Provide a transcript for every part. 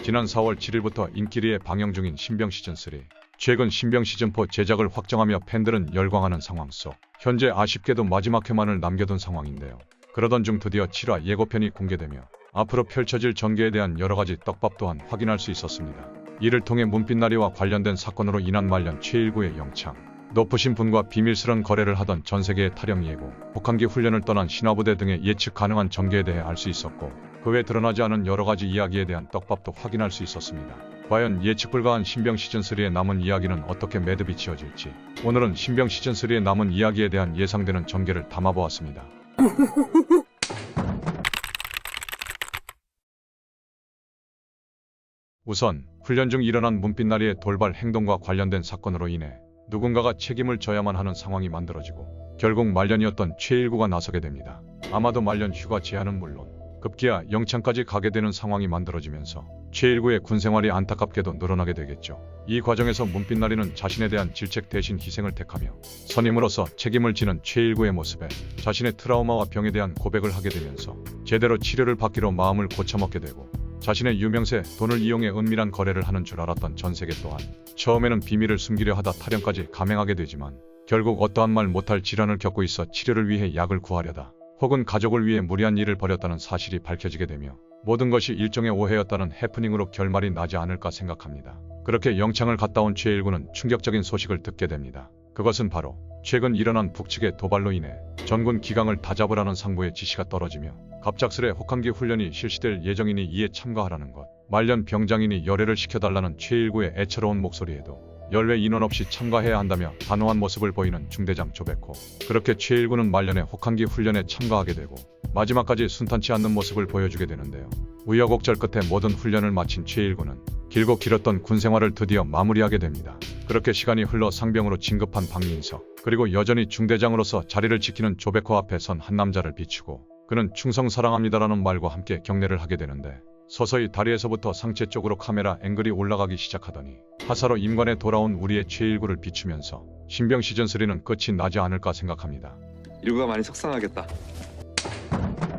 지난 4월 7일부터 인기리에 방영 중인 신병 시즌3. 최근 신병 시즌4 제작을 확정하며 팬들은 열광하는 상황 속 현재 아쉽게도 마지막 회만을 남겨둔 상황인데요. 그러던 중 드디어 7화 예고편이 공개되며 앞으로 펼쳐질 전개에 대한 여러가지 떡밥 또한 확인할 수 있었습니다. 이를 통해 문빛나리와 관련된 사건으로 인한 말년 최일구의 영창, 높으신 분과 비밀스런 거래를 하던 전세계의 탈영 예고, 혹한기 훈련을 떠난 신화부대 등의 예측 가능한 전개에 대해 알 수 있었고 그 외 드러나지 않은 여러가지 이야기에 대한 떡밥도 확인할 수 있었습니다. 과연 예측 불가한 신병 시즌3의 남은 이야기는 어떻게 매듭이 지어질지, 오늘은 신병 시즌3의 남은 이야기에 대한 예상되는 전개를 담아보았습니다. 우선 훈련 중 일어난 문빛나리의 돌발 행동과 관련된 사건으로 인해 누군가가 책임을 져야만 하는 상황이 만들어지고 결국 말년이었던 최일구가 나서게 됩니다. 아마도 말년 휴가 제한은 물론 급기야 영창까지 가게 되는 상황이 만들어지면서 최일구의 군생활이 안타깝게도 늘어나게 되겠죠. 이 과정에서 문빛나리는 자신에 대한 질책 대신 희생을 택하며 선임으로서 책임을 지는 최일구의 모습에 자신의 트라우마와 병에 대한 고백을 하게 되면서 제대로 치료를 받기로 마음을 고쳐먹게 되고, 자신의 유명세, 돈을 이용해 은밀한 거래를 하는 줄 알았던 전세계 또한 처음에는 비밀을 숨기려 하다 탈영까지 감행하게 되지만 결국 어떠한 말 못할 질환을 겪고 있어 치료를 위해 약을 구하려다 혹은 가족을 위해 무리한 일을 벌였다는 사실이 밝혀지게 되며 모든 것이 일종의 오해였다는 해프닝으로 결말이 나지 않을까 생각합니다. 그렇게 영창을 갔다 온 최일구는 충격적인 소식을 듣게 됩니다. 그것은 바로 최근 일어난 북측의 도발로 인해 전군 기강을 다잡으라는 상부의 지시가 떨어지며 갑작스레 혹한기 훈련이 실시될 예정이니 이에 참가하라는 것, 말년 병장이니 열애를 시켜달라는 최일구의 애처로운 목소리에도 열외 인원 없이 참가해야 한다며 단호한 모습을 보이는 중대장 조백호. 그렇게 최일구는 말년의 혹한기 훈련에 참가하게 되고 마지막까지 순탄치 않는 모습을 보여주게 되는데요. 우여곡절 끝에 모든 훈련을 마친 최일구는 길고 길었던 군생활을 드디어 마무리하게 됩니다. 그렇게 시간이 흘러 상병으로 진급한 박민석, 그리고 여전히 중대장으로서 자리를 지키는 조백호 앞에 선 한 남자를 비추고 그는 충성 사랑합니다라는 말과 함께 경례를 하게 되는데, 서서히 다리에서부터 상체 쪽으로 카메라 앵글이 올라가기 시작하더니 하사로 임관에 돌아온 우리의 최일구를 비추면서 신병 시즌3는 끝이 나지 않을까 생각합니다. 일구가 많이 속상하겠다.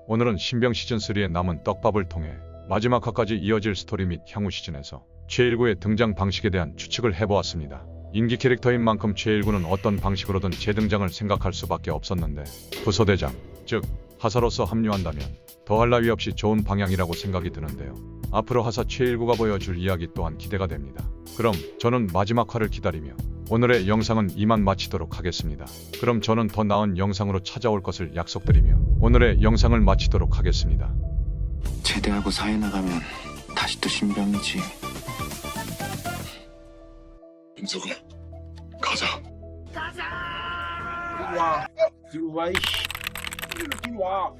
오늘은 신병 시즌3의 남은 떡밥을 통해 마지막 화까지 이어질 스토리 및 향후 시즌에서 최일구의 등장 방식에 대한 추측을 해보았습니다. 인기 캐릭터인 만큼 최일구는 어떤 방식으로든 재등장을 생각할 수밖에 없었는데, 부소대장, 즉 하사로서 합류한다면 더할 나위 없이 좋은 방향이라고 생각이 드는데요. 앞으로 하사 최일구가 보여줄 이야기 또한 기대가 됩니다. 그럼 저는 마지막 화를 기다리며 오늘의 영상은 이만 마치도록 하겠습니다. 그럼 저는 더 나은 영상으로 찾아올 것을 약속드리며 오늘의 영상을 마치도록 하겠습니다. 제대하고 사회 나가면 다시 또 신병이지. 민석아, 가자. 이리 와. 이리 와, 이씨. 이리 와.